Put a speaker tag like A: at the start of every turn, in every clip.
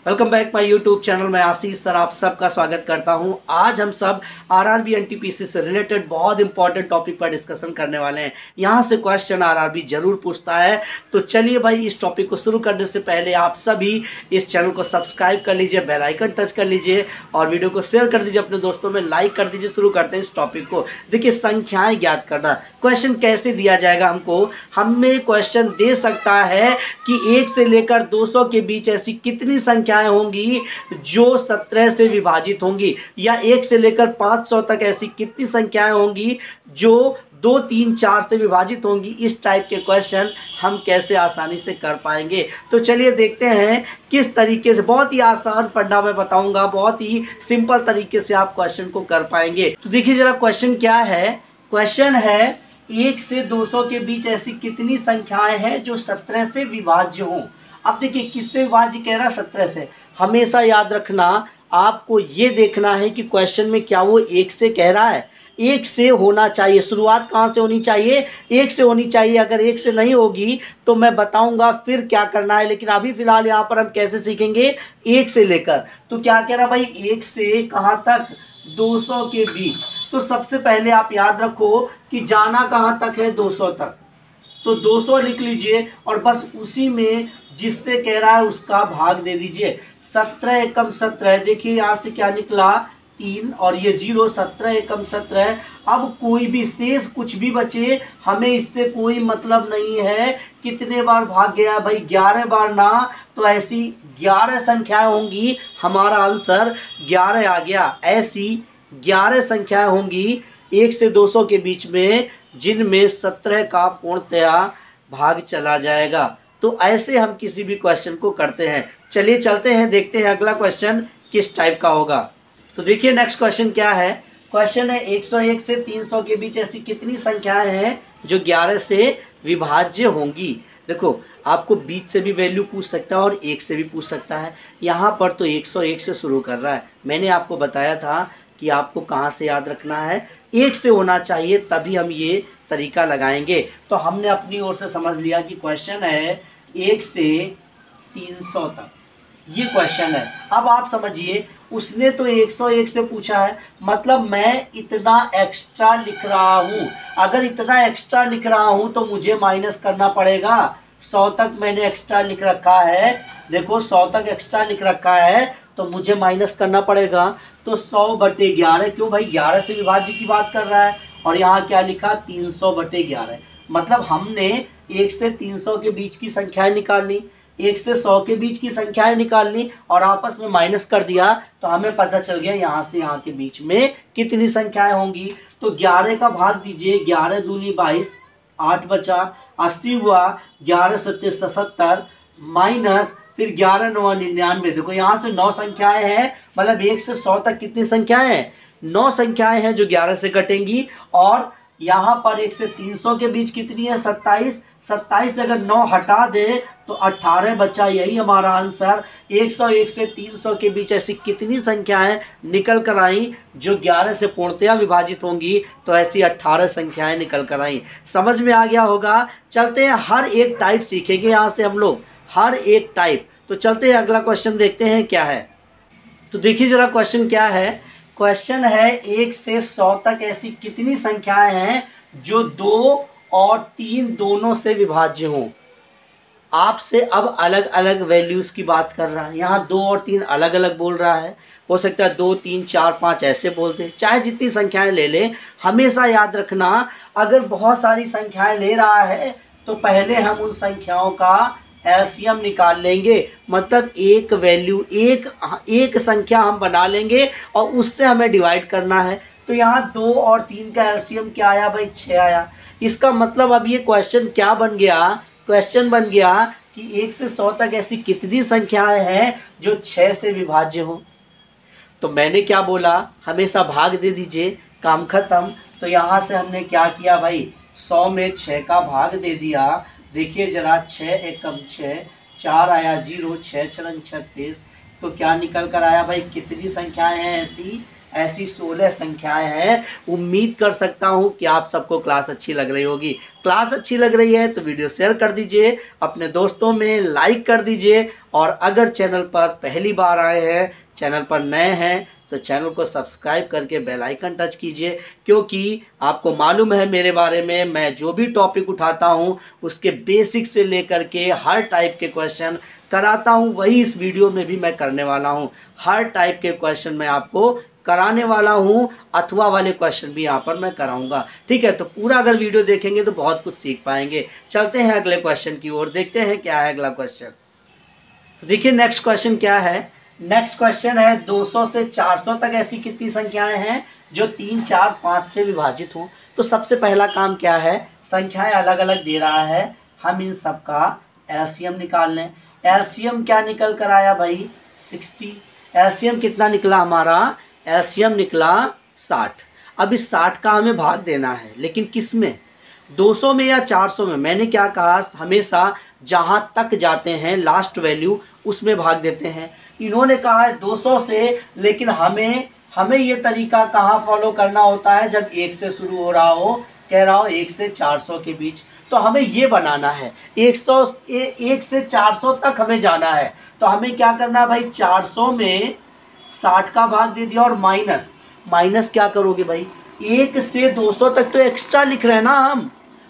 A: Welcome back my YouTube channel. मैं आशीष sir आप सबका स्वागत करता हूं। आज हम सब आरआरबी एनटीपीसी से रिलेटेड बहुत इंपॉर्टेंट टॉपिक पर डिस्कशन करने वाले हैं। यहां से क्वेश्चन आरआरबी जरूर पूछता है। तो चलिए भाई, इस टॉपिक को शुरू करने से पहले आप सभी इस चैनल को सब्सक्राइब कर लीजिए, बेल आइकन टच कर लीजिए और वीडियो को शेयर कर दीजिए अपने दोस्तों में, लाइक कर दीजिए। शुरू करते हैं इस टॉपिक को। देखिए, संख्याएं ज्ञात करना। क्वेश्चन कैसे दिया जाएगा हमको? हमें क्वेश्चन दे सकता है कि 1 से लेकर 200 के बीच ऐसी कितनी संख्याएं होंगी जो 17 से विभाजित होंगी, या 1 से लेकर 500 तक ऐसी कितनी संख्याएं होंगी जो 2, 3, 4 से विभाजित होंगी। इस टाइप के क्वेश्चन हम कैसे आसानी से कर पाएंगे। तो चलिए देखते हैं किस तरीके से। बहुत ही आसान फंडा मैं बताऊंगा, बहुत ही सिंपल तरीके से आप क्वेश्चन को कर पाएंगे। तो देखिए जरा क्वेश्चन क्या है। क्वेश्चन है 1 से 200 के बीच ऐसी कितनी संख्याएं हैं जो 17 से विभाज्य हों। अब देखिए किससे विभाज्य कह रहा है? 17 से। हमेशा याद रखना, आपको ये देखना है कि क्वेश्चन में क्या वो 1 से कह रहा है। 1 से होना चाहिए। शुरुआत कहाँ से होनी चाहिए? 1 से होनी चाहिए। अगर 1 से नहीं होगी तो मैं बताऊंगा फिर क्या करना है, लेकिन अभी फिलहाल यहाँ पर हम कैसे सीखेंगे? 1 से लेकर। तो क्या कह रहा भाई? 1 से कहाँ तक? 200 के बीच। तो सबसे पहले आप याद रखो कि जाना कहाँ तक है? 200 तक। तो 200 लिख लीजिए और बस उसी में जिससे कह रहा है उसका भाग दे दीजिए। 17 एकम 17। देखिए यहाँ से क्या निकला? 3 और ये 0। 17 एकम 17। अब कोई भी शेष कुछ भी बचे, हमें इससे कोई मतलब नहीं है कितने बार भाग गया भाई। 11 बार ना, तो ऐसी 11 संख्याएं होंगी। हमारा आंसर 11 आ गया। ऐसी 11 संख्याएं होंगी 1 से 200 के बीच में जिनमें 17 का पूर्णतया भाग चला जाएगा। तो ऐसे हम किसी भी क्वेश्चन को करते हैं। चलिए चलते हैं, देखते हैं अगला क्वेश्चन किस टाइप का होगा। तो देखिए नेक्स्ट क्वेश्चन क्या है। क्वेश्चन है 101 से 300 के बीच ऐसी कितनी संख्याएं हैं जो 11 से विभाज्य होंगी। देखो, आपको बीच से भी वैल्यू पूछ सकता है और 1 से भी पूछ सकता है। यहाँ पर तो 101 से शुरू कर रहा है। मैंने आपको बताया था कि आपको कहाँ से याद रखना है, 1 से होना चाहिए, तभी हम ये तरीका लगाएंगे। तो हमने अपनी ओर से समझ लिया कि क्वेश्चन है 1 से 300 तक, ये क्वेश्चन है। अब आप समझिए, उसने तो 101 से पूछा है, मतलब मैं इतना एक्स्ट्रा लिख रहा हूँ। अगर इतना एक्स्ट्रा लिख रहा हूँ तो मुझे माइनस करना पड़ेगा। 100 तक मैंने एक्स्ट्रा लिख रखा है। देखो 100 तक एक्स्ट्रा लिख रखा है तो मुझे माइनस करना पड़ेगा। तो 100/11। क्यों भाई? 11 से विभाज्य की बात कर रहा है। और यहाँ क्या लिखा? 300/11। मतलब हमने 1 से 300 के बीच की संख्याएं निकालनी, 1 से 100 के बीच की संख्याएं निकालनी और आपस में माइनस कर दिया तो हमें पता चल गया यहाँ से यहाँ के बीच में कितनी संख्याएं होंगी। तो 11 का भाग दीजिए। 11 दूनी 22, 8 बचा, 80 हुआ, 11 सत्ते 77 माइनस फिर 11 9 99। देखो यहाँ से 9 संख्याएं हैं, मतलब 1 से 100 तक कितनी संख्याएं हैं? 9 संख्याएं हैं जो 11 से कटेंगी। और यहाँ पर 1 से 300 के बीच कितनी है? 27। 27 से अगर 9 हटा दे तो 18 बचा। यही हमारा आंसर। 101 से 300 के बीच ऐसी कितनी संख्याएं निकल कर आई जो 11 से पूर्णतया विभाजित होंगी? तो ऐसी 18 संख्याएं निकल कर आई। समझ में आ गया होगा। चलते हैं, हर एक टाइप सीखेंगे यहाँ से हम लोग, हर एक टाइप। तो चलते हैं अगला क्वेश्चन देखते हैं क्या है। तो देखिए जरा क्वेश्चन क्या है। क्वेश्चन है 1 से 100 तक ऐसी कितनी संख्याएं हैं जो 2 और 3 दोनों से विभाज्य हों। आपसे अब अलग अलग वैल्यूज की बात कर रहा है। यहाँ 2 और 3 अलग अलग बोल रहा है। हो सकता है 2, 3, 4, 5 ऐसे बोल दे, चाहे जितनी संख्याएं ले ले। हमेशा याद रखना, अगर बहुत सारी संख्याएं ले रहा है तो पहले हम उन संख्याओं का एलसीएम निकाल लेंगे। मतलब एक वैल्यू, एक संख्या हम बना लेंगे और उससे हमें डिवाइड करना है। तो यहाँ 2 और 3 का एलसीएम क्या आया भाई? 6 आया। इसका मतलब अब ये क्वेश्चन क्या बन गया? क्वेश्चन बन गया कि 1 से 100 तक ऐसी कितनी संख्याएं हैं जो 6 से विभाज्य हो। तो मैंने क्या बोला? हमेशा भाग दे दीजिए, काम खत्म। तो यहाँ से हमने क्या किया भाई? 100 में 6 का भाग दे दिया। देखिए जरा, 6 एकम 6, 4 आया 0, 6 छरंग 36। तो क्या निकल कर आया भाई? कितनी संख्याएं हैं ऐसी? ऐसी 16 संख्याएं हैं। उम्मीद कर सकता हूं कि आप सबको क्लास अच्छी लग रही होगी। क्लास अच्छी लग रही है तो वीडियो शेयर कर दीजिए, अपने दोस्तों में लाइक कर दीजिए, और अगर चैनल पर पहली बार आए हैं, चैनल पर नए हैं, तो चैनल को सब्सक्राइब करके बेल आइकन टच कीजिए, क्योंकि आपको मालूम है मेरे बारे में, मैं जो भी टॉपिक उठाता हूं उसके बेसिक से लेकर के हर टाइप के क्वेश्चन कराता हूं। वही इस वीडियो में भी मैं करने वाला हूं। हर टाइप के क्वेश्चन मैं आपको कराने वाला हूं, अथवा वाले क्वेश्चन भी यहाँ पर मैं कराऊंगा। ठीक है, तो पूरा अगर वीडियो देखेंगे तो बहुत कुछ सीख पाएंगे। चलते हैं अगले क्वेश्चन की ओर, देखते हैं क्या है अगला क्वेश्चन। तो देखिए नेक्स्ट क्वेश्चन क्या है। नेक्स्ट क्वेश्चन है 200 से 400 तक ऐसी कितनी संख्याएं हैं जो 3, 4, 5 से विभाजित हों। तो सबसे पहला काम क्या है, संख्याएं अलग अलग दे रहा है, हम इन सब का एलसीएम निकाल लें। एलसीएम क्या निकल कर आया भाई, 60। एलसीएम कितना निकला हमारा, एलसीएम निकला 60। अब इस 60 का हमें भाग देना है, लेकिन किस में, 200 में या 400 में। मैंने क्या कहा, हमेशा जहां तक जाते हैं लास्ट वैल्यू उसमें भाग देते हैं। इन्होंने कहा है 200 से, लेकिन हमें ये तरीका कहाँ फॉलो करना होता है, जब 1 से शुरू हो रहा हो, कह रहा हो 1 से 400 के बीच, तो हमें ये बनाना है। 1 से 400 तक हमें जाना है, तो हमें क्या करना है भाई, 400 में 60 का भाग दे दिया, और माइनस क्या करोगे भाई, 1 से 200 तक तो एक्स्ट्रा लिख रहे हैं ना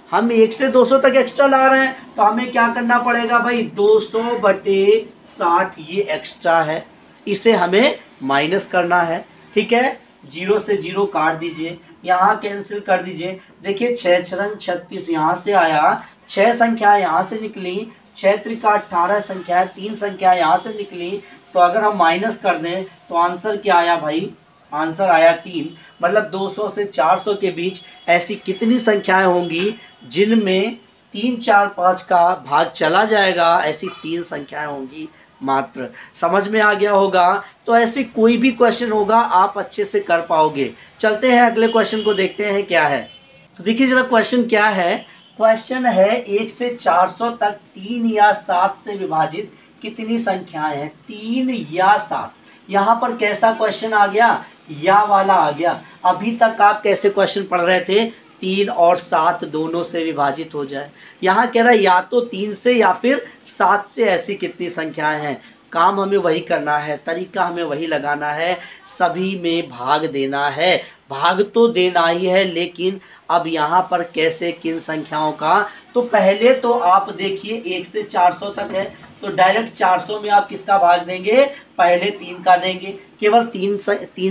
A: हम 1 से 200 तक एक्स्ट्रा ला रहे हैं, तो हमें क्या करना पड़ेगा भाई, 200/60 ये एक्स्ट्रा है, इसे हमें माइनस करना है। ठीक है, 0 से 0 काट दीजिए, यहाँ कैंसिल कर दीजिए। देखिए 6 छरंग 36 यहाँ से आया, 6 संख्या यहाँ से निकली, 6 त्रिका 18 संख्या, 3 संख्या यहाँ से निकली, तो अगर हम माइनस कर दें तो आंसर क्या आया भाई, आंसर आया 3। मतलब 200 से 400 के बीच ऐसी कितनी संख्याएं होंगी जिनमें 3, 4, 5 का भाग चला जाएगा, ऐसी 3 संख्याएं होंगी मात्र। समझ में आ गया होगा। तो ऐसे कोई भी क्वेश्चन होगा आप अच्छे से कर पाओगे। चलते हैं अगले क्वेश्चन को, देखते हैं क्या है। तो देखिए जरा क्वेश्चन क्या है। क्वेश्चन है 1 से 400 तक 3 या 7 से विभाजित कितनी संख्याएं हैं, 3 या 7। यहाँ पर कैसा क्वेश्चन आ गया, या वाला आ गया। अभी तक आप कैसे क्वेश्चन पढ़ रहे थे, 3 और 7 दोनों से विभाजित हो जाए। यहाँ कह रहा है या तो 3 से या फिर 7 से ऐसी कितनी संख्याएं हैं। काम हमें वही करना है, तरीका हमें वही लगाना है, सभी में भाग देना है। भाग तो देना ही है, लेकिन अब यहाँ पर कैसे, किन संख्याओं का। तो पहले तो आप देखिए 1 से 400 तक है, तो डायरेक्ट 400 में आप किसका भाग देंगे, पहले 3 का देंगे। केवल 3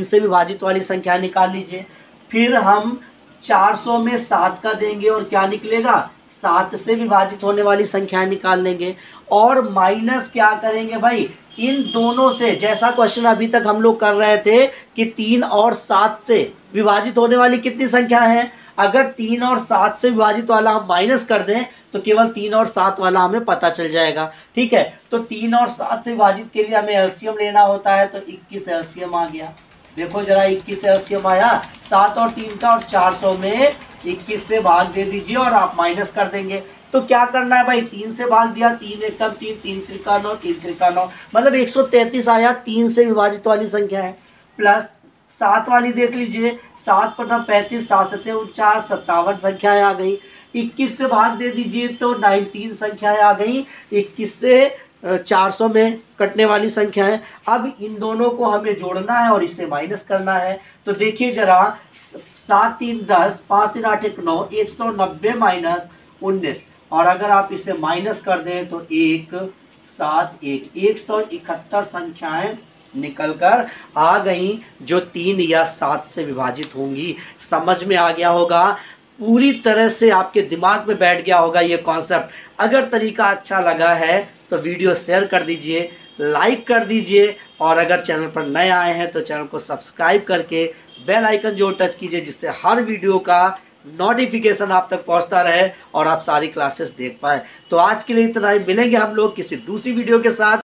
A: से विभाजित वाली संख्या निकाल लीजिए। फिर हम 400 में 7 का देंगे, और क्या निकलेगा, 7 से विभाजित होने वाली संख्याएं निकाल लेंगे। और माइनस क्या करेंगे भाई, इन दोनों से, जैसा क्वेश्चन अभी तक हम लोग कर रहे थे कि 3 और 7 से विभाजित होने वाली कितनी संख्या है। अगर 3 और 7 से विभाजित वाला हम माइनस कर दें तो केवल 3 और 7 वाला हमें पता चल जाएगा। ठीक है, तो 3 और 7 से विभाजित के लिए हमें एलसीएम लेना होता है, तो 21 एलसीएम आ गया। देखो जरा 21 एलसीएम आया, 7 और 3 का, और 400 में 21 से भाग दे दीजिए और आप माइनस कर देंगे। तो क्या करना है भाई, 3 से भाग दिया, 3 एकम 3, 3 त्रिका 9, 3 त्रिका 9, मतलब 133 आया, 3 से विभाजित वाली संख्या है। प्लस 7 वाली देख लीजिए, 7 × 35, 7 × 7 = 49, 57 संख्याएं आ गई। 21 से भाग दे दीजिए तो 19 संख्याएं आ गई। 21 से 400 में कटने वाली संख्या है। अब इन दोनों को हमें जोड़ना है और इससे माइनस करना है। तो देखिए जरा, 7 3 10, 5 3 8 1 9, 190 माइनस 19, और अगर आप इसे माइनस कर दें तो 1 7 1, 171 संख्याएं निकल कर आ गई, जो 3 या 7 से विभाजित होंगी। समझ में आ गया होगा, पूरी तरह से आपके दिमाग में बैठ गया होगा ये कॉन्सेप्ट। अगर तरीका अच्छा लगा है तो वीडियो शेयर कर दीजिए, लाइक कर दीजिए, और अगर चैनल पर नए आए हैं तो चैनल को सब्सक्राइब करके बेल आइकन जो टच कीजिए, जिससे हर वीडियो का नोटिफिकेशन आप तक पहुंचता रहे और आप सारी क्लासेस देख पाए। तो आज के लिए इतना ही, मिलेंगे हम लोग किसी दूसरी वीडियो के साथ।